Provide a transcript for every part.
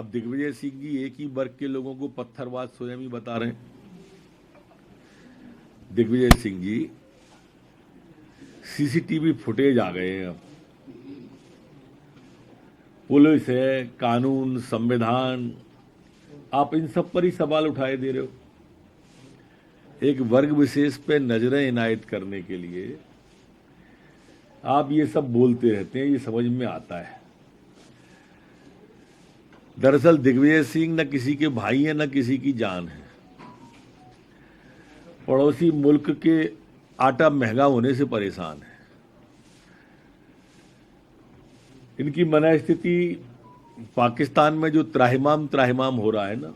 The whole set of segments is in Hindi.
अब दिग्विजय सिंह जी एक ही वर्ग के लोगों को पत्थरबाज स्वयं ही बता रहे हैं। दिग्विजय सिंह जी, सीसीटीवी फुटेज आ गए हैं। अब पुलिस है, कानून, संविधान, आप इन सब पर ही सवाल उठाए दे रहे हो। एक वर्ग विशेष पे नजरें इनायत करने के लिए आप ये सब बोलते रहते हैं, ये समझ में आता है। दरअसल दिग्विजय सिंह न किसी के भाई हैं न किसी की जान है। पड़ोसी मुल्क के आटा महंगा होने से परेशान है। इनकी मनस्थिति पाकिस्तान में जो त्राहिमाम हो रहा है ना,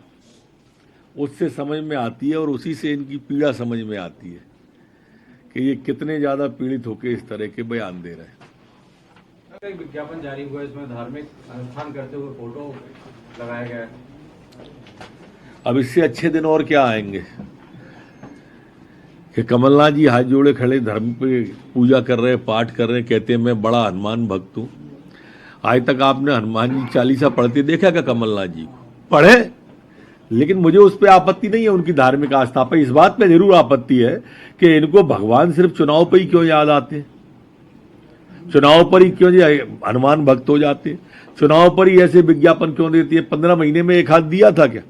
उससे समझ में आती है और उसी से इनकी पीड़ा समझ में आती है कि ये कितने ज्यादा पीड़ित होकर इस तरह के बयान दे रहे हैं। एक विज्ञापन जारी हुआ, इसमें धार्मिक अनुष्ठान करते हुए फोटो लगाया गया है। अब इससे अच्छे दिन और क्या आएंगे कि कमलनाथ जी हाथ जोड़े खड़े धर्म पे पूजा कर रहे, पाठ कर रहे, कहते हैं मैं बड़ा हनुमान भक्त हूं। आज तक आपने हनुमान जी चालीसा पढ़ते देखा क्या कमलनाथ जी को? पढ़े, लेकिन मुझे उस पर आपत्ति नहीं है, उनकी धार्मिक आस्था पर। इस बात पे जरूर आपत्ति है कि इनको भगवान सिर्फ चुनाव पर ही क्यों याद आते हैं, चुनाव पर ही क्यों हनुमान भक्त हो जाते हैं, चुनाव पर ही ऐसे विज्ञापन क्यों देती है। 15 महीने में एक हाथ दिया था क्या?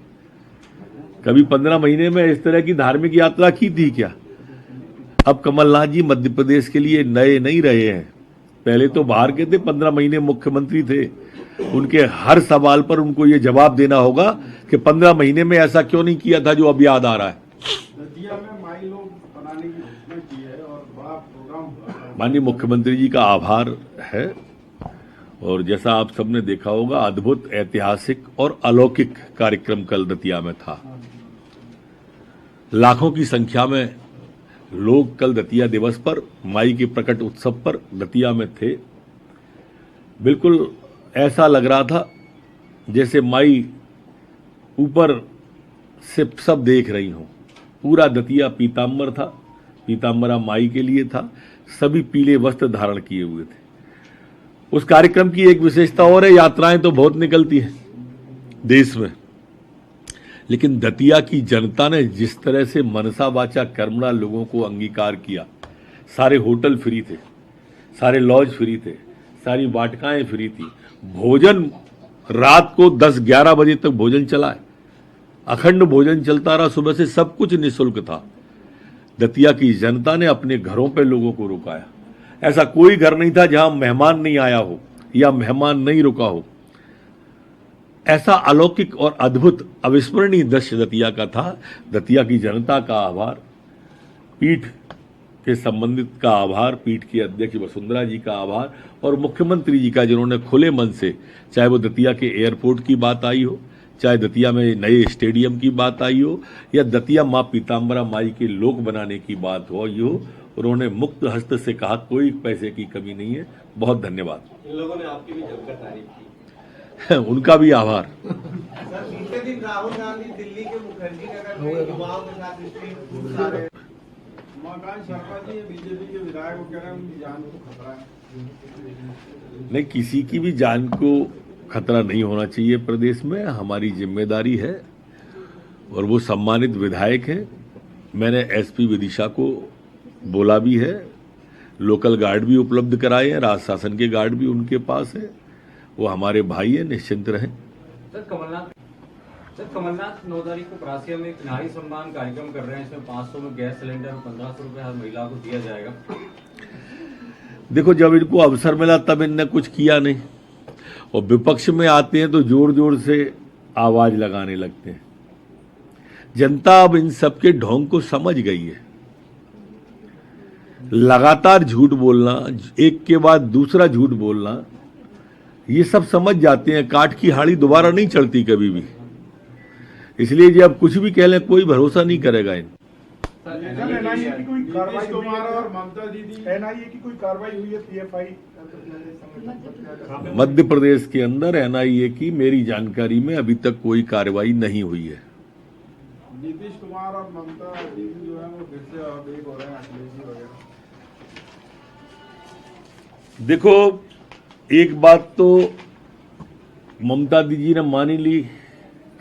कभी 15 महीने में इस तरह की धार्मिक यात्रा की थी क्या? अब कमलनाथ जी मध्य प्रदेश के लिए नए नहीं रहे हैं, पहले तो बाहर के थे, 15 महीने मुख्यमंत्री थे। उनके हर सवाल पर उनको ये जवाब देना होगा कि 15 महीने में ऐसा क्यों नहीं किया था जो अब याद आ रहा है। माननीय मुख्यमंत्री जी का आभार है, और जैसा आप सबने देखा होगा अद्भुत, ऐतिहासिक और अलौकिक कार्यक्रम कल दतिया में था। लाखों की संख्या में लोग कल दतिया दिवस पर, माई के प्रकट उत्सव पर दतिया में थे। बिल्कुल ऐसा लग रहा था जैसे माई ऊपर से सब देख रही हो। पूरा दतिया पीताम्बर था, पीताम्बरा माई के लिए था, सभी पीले वस्त्र धारण किए हुए थे। उस कार्यक्रम की एक विशेषता और है, यात्राएं तो बहुत निकलती हैं देश में, लेकिन दतिया की जनता ने जिस तरह से मनसा वाचा कर्मणा लोगों को अंगीकार किया, सारे होटल फ्री थे, सारे लॉज फ्री थे, सारी वाटिकाएं फ्री थी, भोजन रात को 10-11 बजे तक भोजन चला है, अखंड भोजन चलता रहा, सुबह से सब कुछ निःशुल्क था। दतिया की जनता ने अपने घरों पे लोगों को रुकाया। ऐसा कोई घर नहीं था जहां मेहमान नहीं आया हो या मेहमान नहीं रुका हो। ऐसा अलौकिक और अद्भुत अविस्मरणीय दृश्य दतिया का था। दतिया की जनता का आभार, पीठ के संबंधित का आभार, पीठ की अध्यक्ष वसुंधरा जी का आभार, और मुख्यमंत्री जी का, जिन्होंने खुले मन से, चाहे वो दतिया के एयरपोर्ट की बात आई हो, चाहे दतिया में नए स्टेडियम की बात आई हो, या दतिया मां पीताम्बरा माई के लोक बनाने की बात हो, उन्होंने मुक्त हस्त से कहा कोई पैसे की कमी नहीं है। बहुत धन्यवाद। इन लोगों ने आपकी भी जमकर तारीफ की। उनका भी आभार। सर, बीते दिन राहुल गांधी दिल्ली के मुखर्जी नगर युवाओं के साथ सारे बीजेपी के विधायक कह रहे हैं उनकी जान को खतरा है। नहीं, किसी की भी जान को खतरा नहीं होना चाहिए प्रदेश में, हमारी जिम्मेदारी है, और वो सम्मानित विधायक हैं। मैंने एसपी विदिशा को बोला भी है, लोकल गार्ड भी उपलब्ध कराए हैं, राज शासन के गार्ड भी उनके पास है, वो हमारे भाई हैं, निश्चिंत रहें। सर कमलनाथ 9 तारीख को परासिया में एक नारी सम्मान कार्यक्रम कर रहे हैं, इसमें 500 में गैस सिलेंडर, 1500 रुपए हर महिला को दिया जाएगा। देखो, जब इनको अवसर मिला तब इनने कुछ किया नहीं, और विपक्ष में आते हैं तो जोर जोर से आवाज लगाने लगते हैं। जनता अब इन सबके ढोंग को समझ गई है। लगातार झूठ बोलना, एक के बाद दूसरा झूठ बोलना, ये सब समझ जाते हैं। काठ की हाड़ी दोबारा नहीं चढ़ती कभी भी, इसलिए जब कुछ भी कह लें कोई भरोसा नहीं करेगा इन। एनआईए की कोई कार्रवाई और ममता दीदी, एनआईए की कोई कार्रवाई हुई है पीएफआई मध्य प्रदेश के अंदर? एनआईए की मेरी जानकारी में अभी तक कोई कार्रवाई नहीं हुई है। नीतीश कुमार और ममता दीदी जो है वो फिर से एक हो रहे हैं, अखिलेश जी वगैरह। देखो, एक बात तो ममता दीदी ने मान ही ली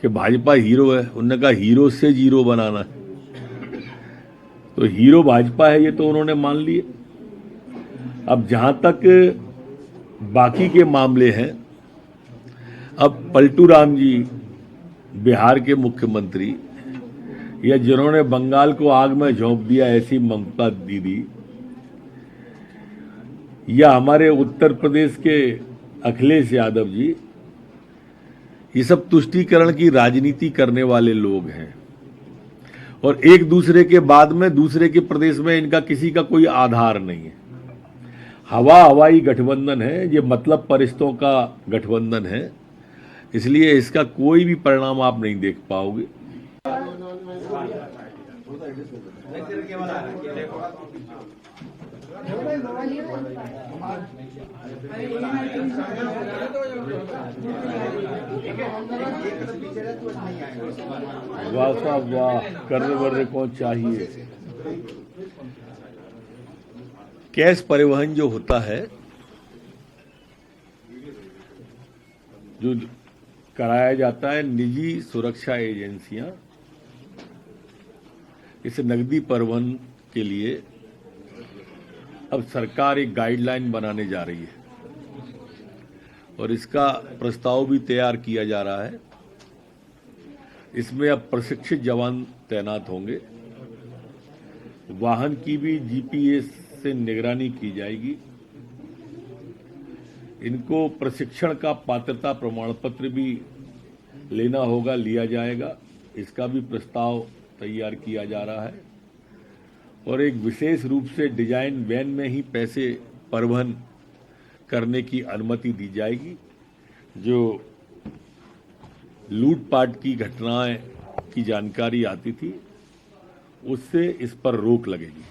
कि भाजपा हीरो है। उन्होंने कहा हीरो से जीरो बनाना है, तो हीरो भाजपा है ये तो उन्होंने मान लिए। अब जहां तक बाकी के मामले हैं, अब पलटू राम जी बिहार के मुख्यमंत्री या जिन्होंने बंगाल को आग में झोंक दिया ऐसी ममता दीदी, या हमारे उत्तर प्रदेश के अखिलेश यादव जी, ये सब तुष्टीकरण की राजनीति करने वाले लोग हैं और एक दूसरे के बाद में दूसरे के प्रदेश में इनका किसी का कोई आधार नहीं है। हवाई गठबंधन है ये, मतलब परिश्तों का गठबंधन है, इसलिए इसका कोई भी परिणाम आप नहीं देख पाओगे। वाह साहब वाह, करने वर्रे कौन चाहिए। कैश परिवहन जो होता है, जो कराया जाता है निजी सुरक्षा एजेंसियां, इस नकदी परिवहन के लिए अब सरकार एक गाइडलाइन बनाने जा रही है और इसका प्रस्ताव भी तैयार किया जा रहा है। इसमें अब प्रशिक्षित जवान तैनात होंगे, वाहन की भी जीपीएस से निगरानी की जाएगी, इनको प्रशिक्षण का पात्रता प्रमाण पत्र भी लेना होगा, लिया जाएगा, इसका भी प्रस्ताव तैयार किया जा रहा है और एक विशेष रूप से डिजाइन वैन में ही पैसे परिवहन करने की अनुमति दी जाएगी। जो लूटपाट की घटनाएं की जानकारी आती थी उससे इस पर रोक लगेगी।